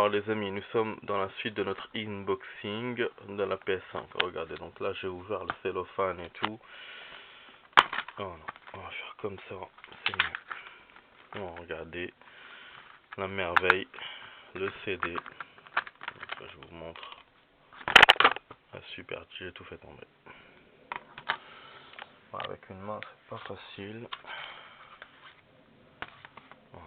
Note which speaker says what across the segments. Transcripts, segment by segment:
Speaker 1: Alors les amis, nous sommes dans la suite de notre unboxing de la PS5. Regardez, donc là j'ai ouvert le cellophane et tout. Oh non, on va faire comme ça, c'est mieux. Bon, regardez, la merveille, le CD. Donc là, je vous montre. Ah, super, j'ai tout fait tomber. Bon, avec une main, c'est pas facile. Voilà.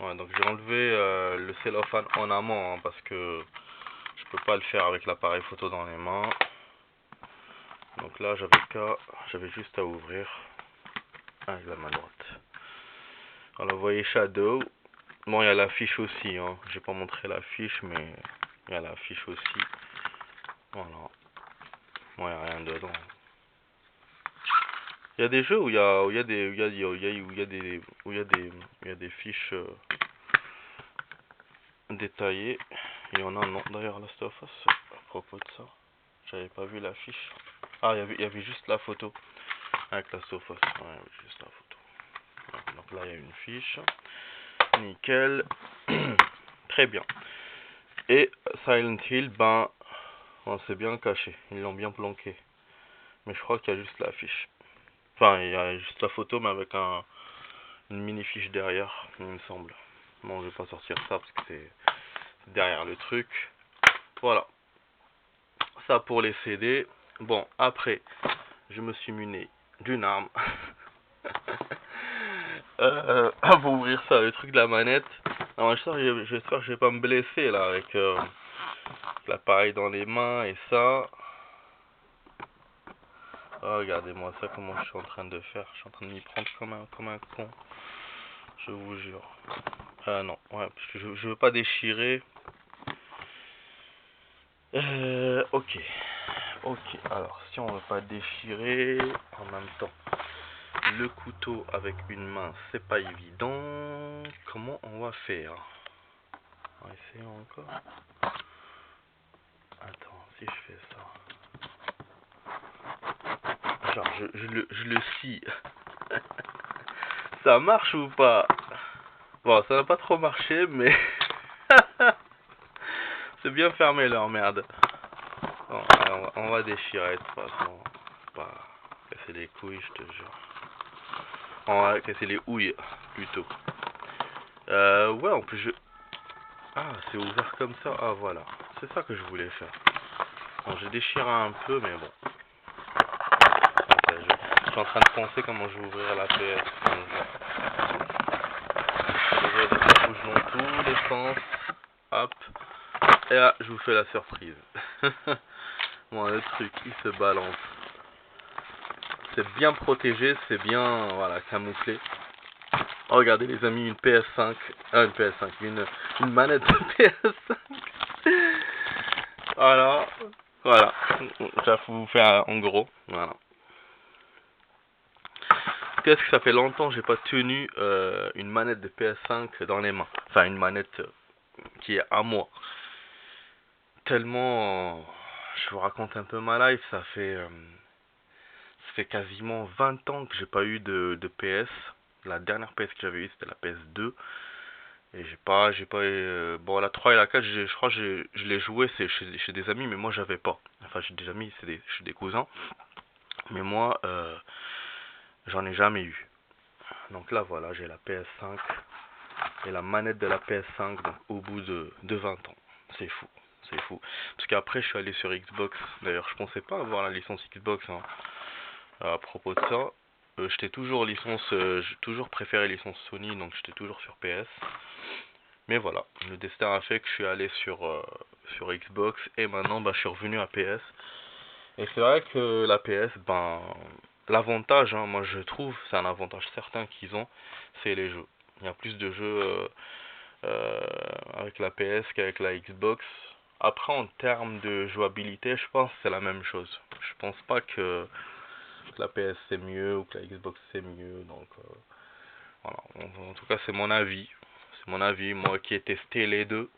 Speaker 1: Ouais, donc j'ai enlevé le cellophane en amont hein, parce que je peux pas le faire avec l'appareil photo dans les mains. Donc là j'avais juste à ouvrir avec la main droite. Alors vous voyez Shadow. Bon, il y a l'affiche aussi, hein. J'ai pas montré l'affiche, mais il y a l'affiche aussi. Voilà. Bon, il n'y a rien dedans. Il y a des jeux où il y a des fiches détaillées. Il y en a non. D'ailleurs, Last of Us, à propos de ça, j'avais pas vu l'affiche. Ah, il y avait juste la photo avec Last of Us. Ouais, il y avait juste la photo. Ouais, donc là, il y a une fiche. Nickel. Très bien. Et Silent Hill, ben, on s'est bien caché. Ils l'ont bien planqué. Mais je crois qu'il y a juste l'affiche. Enfin, il y a juste la photo, mais avec une mini fiche derrière, il me semble. Bon, je vais pas sortir ça parce que c'est derrière le truc. Voilà. Ça pour les CD. Bon, après, je me suis muni d'une arme. Pour ouvrir ça, le truc de la manette. Alors, j'espère que je vais pas me blesser là avec l'appareil dans les mains et ça. Oh, regardez-moi ça, comment je suis en train de faire. Je suis en train de m'y prendre comme un con. Je vous jure. Ah non, ouais, parce que je veux pas déchirer. Ok. Ok, alors si on veut pas déchirer en même temps le couteau avec une main, c'est pas évident. Comment on va faire? On va essayer encore. Attends, si je fais ça. Genre, je le scie. Ça marche ou pas? Bon, ça n'a pas trop marché, mais c'est bien fermé leur merde. Bon, alors, on va déchirer de toute façon. Pas casser les couilles, je te jure. On va casser les houilles, plutôt. Ouais, en plus je... Ah, c'est ouvert comme ça. Ah, voilà. C'est ça que je voulais faire. Bon, j'ai déchiré un peu, mais bon. Enfin, je suis en train de penser comment je vais ouvrir la PS. Je vais ça bouge dans tous les sens. Hop. Et là, je vous fais la surprise. Bon, le truc, il se balance. C'est bien protégé, c'est bien, voilà, camouflé. Oh, regardez les amis, une PS5. Ah, une PS5, une manette de PS5. Voilà. Voilà. Ça vous faire en gros. Voilà. Qu'est-ce que ça fait longtemps que j'ai pas tenu une manette de PS5 dans les mains. Enfin, une manette qui est à moi. Tellement... je vous raconte un peu ma life. Ça fait quasiment 20 ans que j'ai pas eu de PS. La dernière PS que j'avais eu, c'était la PS2. Et bon, la 3 et la 4, je crois que je l'ai joué, c'est chez des amis, mais moi j'avais pas. Enfin, chez des amis, chez des cousins. Mais moi, j'en ai jamais eu. Donc là, voilà, j'ai la PS5 et la manette de la PS5 donc, au bout de 20 ans. C'est fou, c'est fou. Parce qu'après, je suis allé sur Xbox. D'ailleurs, je pensais pas avoir la licence Xbox hein. À propos de ça. J'étais toujours j'ai toujours préféré licence Sony, donc j'étais toujours sur PS. Mais voilà, le destin a fait que je suis allé sur Xbox et maintenant bah, je suis revenu à PS. Et c'est vrai que la PS, ben, l'avantage, hein, moi je trouve, c'est un avantage certain qu'ils ont, c'est les jeux. Il y a plus de jeux avec la PS qu'avec la Xbox. Après, en termes de jouabilité, je pense que c'est la même chose. Je pense pas que la PS c'est mieux ou que la Xbox c'est mieux. Donc voilà. En tout cas, c'est mon avis. C'est mon avis, moi qui ai testé les deux.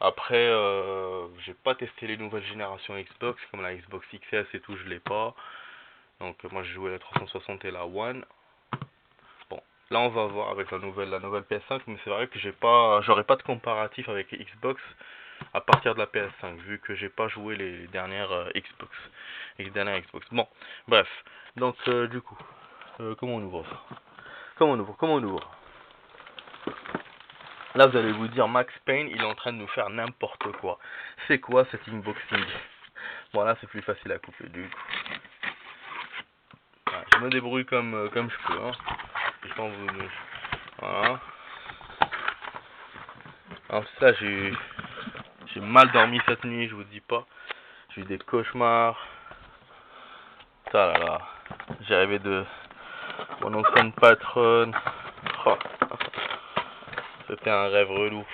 Speaker 1: Après, j'ai pas testé les nouvelles générations Xbox, comme la Xbox XS et tout, je l'ai pas. Donc moi j'ai joué la 360 et la One. Bon, Là, on va voir avec la nouvelle PS5, mais c'est vrai que j'aurais pas de comparatif avec Xbox à partir de la PS5, vu que j'ai pas joué les dernières Xbox. Les dernières Xbox. Bon, bref. Donc, du coup, comment on ouvre ça? Comment on ouvre? Là, vous allez vous dire, Max Payne, il est en train de nous faire n'importe quoi. C'est quoi cet unboxing? Bon, là, c'est plus facile à couper, du coup. Ouais, je me débrouille comme je peux, hein. Je pense vous... Voilà. En plus, là, j'ai mal dormi cette nuit, je vous dis pas. J'ai eu des cauchemars. Ça là là. J'ai rêvé de mon ancienne patronne. Oh. C'était un rêve relou.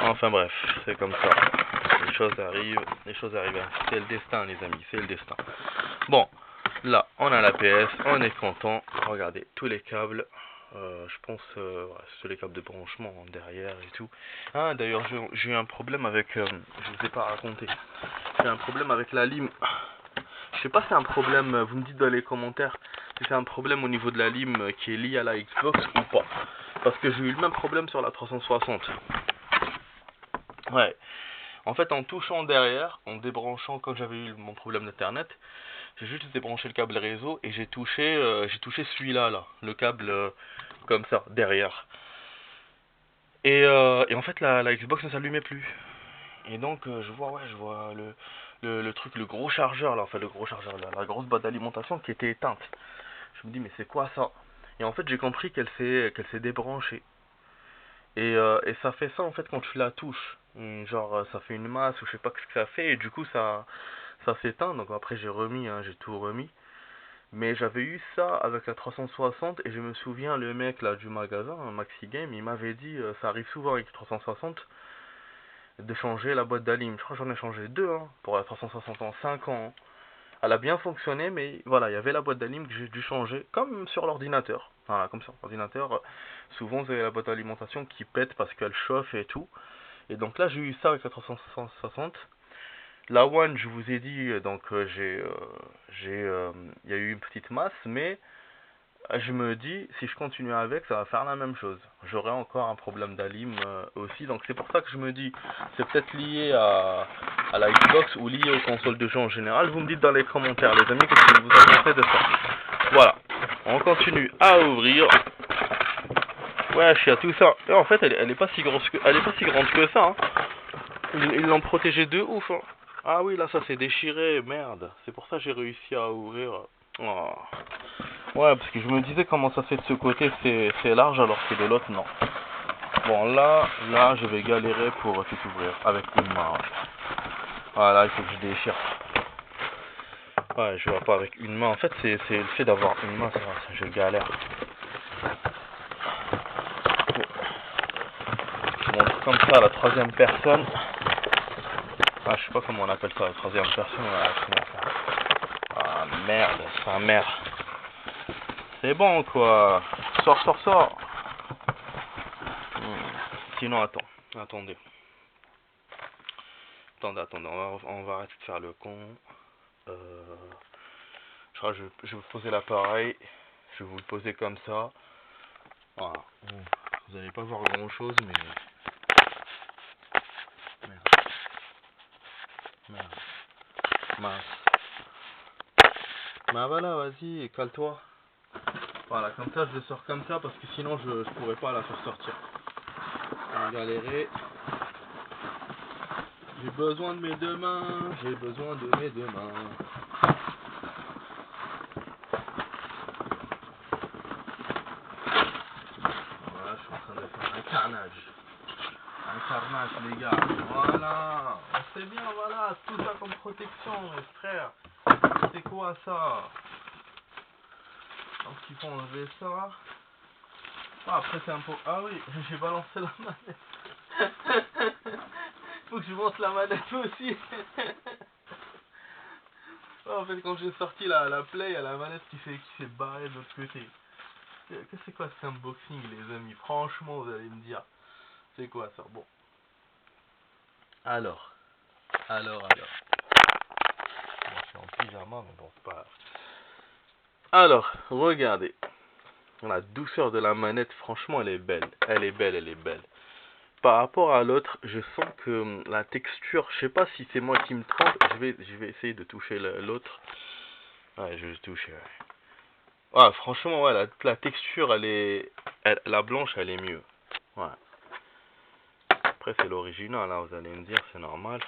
Speaker 1: Enfin bref, c'est comme ça. Les choses arrivent, C'est le destin, les amis, c'est le destin. Bon, là, on a la PS, on est content. Regardez, tous les câbles. Je pense, c'est les câbles de branchement derrière et tout. Ah, d'ailleurs, j'ai eu un problème avec. Je vous ai pas raconté. J'ai un problème avec la lime. Je sais pas si c'est un problème, vous me dites dans les commentaires si c'est un problème au niveau de la lime qui est lié à la Xbox ou pas. Parce que j'ai eu le même problème sur la 360. Ouais. En fait, en touchant derrière, en débranchant, quand j'avais eu mon problème d'internet, j'ai juste débranché le câble réseau et j'ai touché celui-là, là, le câble comme ça, derrière. Et en fait, la Xbox ne s'allumait plus. Et donc, je vois le truc, le gros chargeur, là, enfin le gros chargeur, la grosse boîte d'alimentation qui était éteinte. Je me dis, mais c'est quoi ça? Et en fait, j'ai compris qu'elle s'est débranchée. Et ça fait ça, en fait, quand tu la touches. Genre, ça fait une masse, ou je sais pas ce que ça fait, et du coup, ça s'éteint. Donc après, j'ai remis, hein, j'ai tout remis. Mais j'avais eu ça avec la 360, et je me souviens, le mec, là, du magasin, Maxi Game, il m'avait dit, ça arrive souvent avec la 360, de changer la boîte d'alim. Je crois que j'en ai changé deux, hein, pour la 360 en 5 ans. Elle a bien fonctionné, mais voilà, il y avait la boîte d'alim que j'ai dû changer, comme sur l'ordinateur. Voilà, comme sur l'ordinateur, souvent vous avez la boîte d'alimentation qui pète parce qu'elle chauffe et tout. Et donc là, j'ai eu ça avec la 360. La One, je vous ai dit, donc il y a eu une petite masse, mais je me dis, si je continue avec, ça va faire la même chose. J'aurai encore un problème d'alim aussi, donc c'est pour ça que je me dis, c'est peut-être lié à la Xbox ou lié aux consoles de jeux en général. Vous me dites dans les commentaires, les amis, qu'est-ce que vous en pensez de ça. Voilà, on continue à ouvrir. Ouais, il y a tout ça. Et en fait, elle est pas si grosse elle est pas si grande que ça. Hein. Ils l'ont protégé de ouf. Hein. Ah oui, là, ça s'est déchiré, merde. C'est pour ça que j'ai réussi à ouvrir. Oh. Ouais, parce que je me disais comment ça fait de ce côté, c'est large, alors que de l'autre, non. Bon, là, je vais galérer pour tout ouvrir avec une main. Voilà, il faut que je déchire. Ouais, je vois pas avec une main. En fait, c'est le fait d'avoir une main, ça, je galère. Je montre comme ça à la troisième personne. Ah, je sais pas comment on appelle ça, la troisième personne. Voilà, ah, merde, sa mère. C'est bon, quoi. Sors. Sinon, attendez. Attendez, on va arrêter de faire le con. Je crois que je vais vous poser l'appareil. Je vais vous le poser comme ça. Voilà. Vous n'allez pas voir grand chose, mais... Merde. Mince. Bah voilà, vas-y, cale-toi. Voilà, comme ça, je le sors comme ça, parce que sinon, je pourrais pas la faire sortir. Je vais galérer. J'ai besoin de mes deux mains. Voilà, je suis en train de faire un carnage. Les gars. Voilà. C'est bien, voilà. Tout ça comme protection, mes frères. C'est quoi ça? Donc, il faut enlever ça. Ah, après, c'est un peu... Ah oui, j'ai balancé la manette. Faut que je monte la manette aussi. En fait, quand j'ai sorti la play, il y a la manette qui s'est barrée de l'autre côté. Qu'est-ce que c'est quoi cet unboxing, les amis? Franchement, vous allez me dire. C'est quoi ça? Bon. Alors. Bon, je suis en pyjama, mais bon, c'est pas grave. Alors, regardez. La douceur de la manette, franchement, elle est belle. Elle est belle, elle est belle. Par rapport à l'autre, je sens que la texture, je sais pas si c'est moi qui me trompe. Je vais essayer de toucher l'autre. Ouais, je vais toucher. Ouais. Ouais, franchement, ouais, la texture, la blanche, elle est mieux. Ouais. Après, c'est l'original, là, vous allez me dire, c'est normal.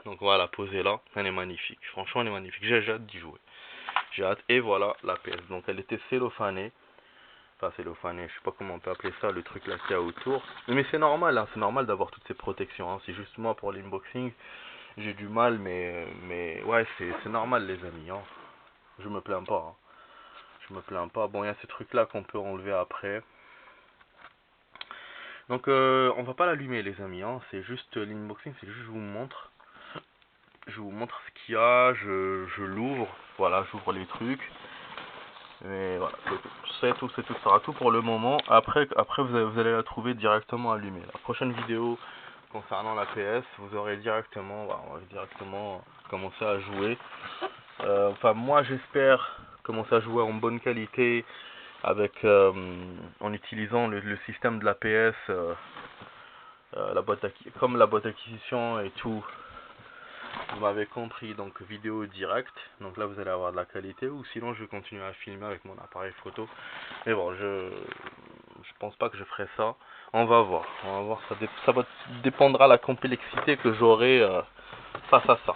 Speaker 1: Donc voilà, posée là, elle est magnifique. Franchement, elle est magnifique. J'ai hâte d'y jouer. J'ai hâte. Et voilà la PS. Donc elle était cellophanée. Enfin, cellophanée, je sais pas comment on peut appeler ça, le truc là qu'il y a autour. Mais c'est normal, hein, c'est normal d'avoir toutes ces protections. Hein. C'est juste moi pour l'inboxing, j'ai du mal, mais ouais, c'est normal les amis. Hein. Je me plains pas. Hein. Je me plains pas. Bon, il y a ces trucs là qu'on peut enlever après. Donc on va pas l'allumer les amis. Hein. C'est juste l'inboxing, c'est juste je vous montre. Je vous montre ce qu'il y a, je l'ouvre, voilà, j'ouvre les trucs. Et voilà, c'est tout, ça sera tout pour le moment. Après vous allez la trouver directement allumée. La prochaine vidéo concernant la PS, vous aurez directement, voilà, on va directement commencer à jouer. Enfin, moi j'espère commencer à jouer en bonne qualité avec, en utilisant le système de la PS, comme la boîte d'acquisition et tout. Vous m'avez compris, donc vidéo directe. Donc là vous allez avoir de la qualité, ou sinon je vais continuer à filmer avec mon appareil photo. Mais bon, je pense pas que je ferai ça. On va voir, ça dépendra de la complexité que j'aurai face à ça.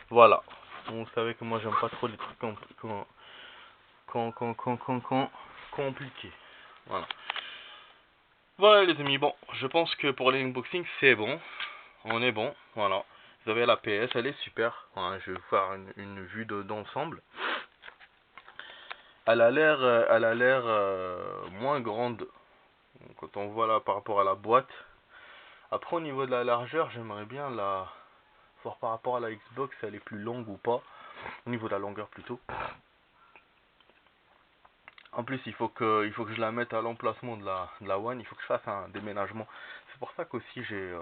Speaker 1: Voilà. Vous savez que moi j'aime pas trop les trucs compliqués. Voilà. Voilà les amis, bon, je pense que pour l'unboxing c'est bon. On est bon, voilà. Vous avez la PS, elle est super. Voilà, je vais vous faire une vue d'ensemble. Elle a l'air moins grande quand on voit là par rapport à la boîte. Après au niveau de la largeur, j'aimerais bien la voir par rapport à la Xbox, elle est plus longue ou pas. Au niveau de la longueur plutôt. En plus, il faut que je la mette à l'emplacement de la One. Il faut que je fasse un déménagement. C'est pour ça qu'aussi je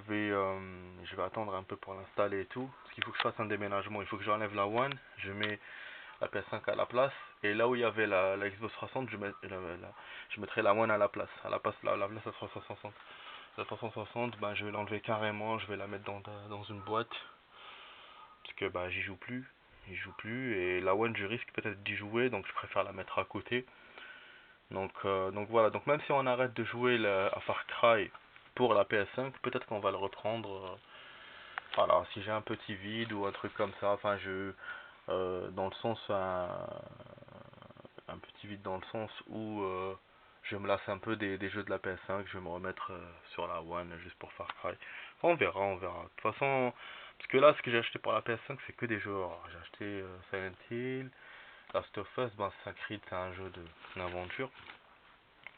Speaker 1: vais attendre un peu pour l'installer et tout. Parce qu'il faut que je fasse un déménagement. Il faut que j'enlève la One. Je mets la PS5 à la place. Et là où il y avait la Xbox 360, je mettrai la One à la place. À la place à 360. La 360, ben, je vais l'enlever carrément. Je vais la mettre dans une boîte. Parce que ben, j'y joue plus. Et la One, je risque peut-être d'y jouer. Donc je préfère la mettre à côté. Donc voilà, donc même si on arrête de jouer à Far Cry pour la PS5, peut-être qu'on va le reprendre. Voilà, si j'ai un petit vide ou un truc comme ça, enfin dans le sens un petit vide dans le sens où je me lasse un peu des jeux de la PS5, je vais me remettre sur la One juste pour Far Cry. On verra, on verra. De toute façon, parce que là, ce que j'ai acheté pour la PS5, c'est que des jeux horreurs. J'ai acheté Silent Hill, Last of Us, ben, Creed, c'est un jeu d'aventure.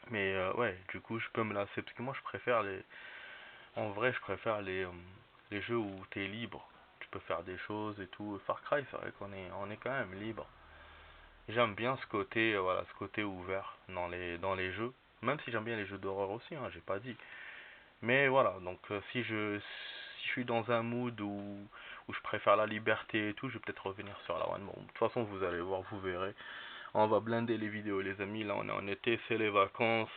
Speaker 1: Mais ouais, du coup, je peux me lasser. Parce que moi, je préfère les. En vrai, je préfère les jeux où t'es libre. Tu peux faire des choses et tout. Far Cry, c'est vrai on est quand même libre. J'aime bien ce côté, voilà, ce côté ouvert dans les jeux. Même si j'aime bien les jeux d'horreur aussi, hein, j'ai pas dit. Mais voilà, donc si je suis dans un mood où je préfère la liberté et tout, je vais peut-être revenir sur la One. Bon, de toute façon, vous allez voir, vous verrez. On va blinder les vidéos, les amis. Là, on est en été, c'est les vacances.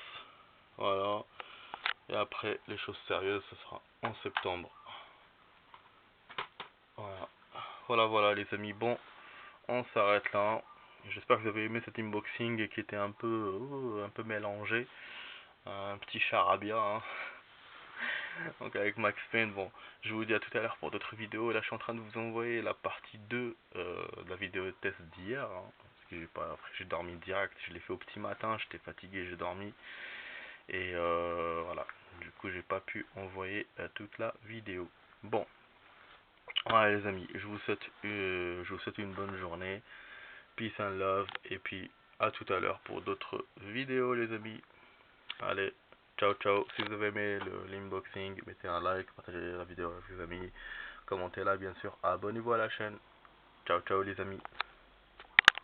Speaker 1: Voilà. Et après, les choses sérieuses, ce sera en septembre. Voilà. Voilà, les amis. Bon, on s'arrête là. J'espère que vous avez aimé cet unboxing qui était un peu mélangé. Un petit charabia. Hein. Donc avec Max Payne, bon, je vous dis à tout à l'heure pour d'autres vidéos. Là, je suis en train de vous envoyer la partie 2 de la vidéo de test d'hier. Hein, parce que après, j'ai dormi direct. Je l'ai fait au petit matin. J'étais fatigué, j'ai dormi. Et voilà. Du coup, j'ai pas pu envoyer toute la vidéo. Bon, ouais, les amis, je vous souhaite une bonne journée. Peace and love. Et puis, à tout à l'heure pour d'autres vidéos, les amis. Allez, ciao, ciao. Si vous avez aimé l'inboxing, mettez un like, partagez la vidéo avec vos amis. Commentez-la, bien sûr. Abonnez-vous à la chaîne. Ciao, ciao, les amis.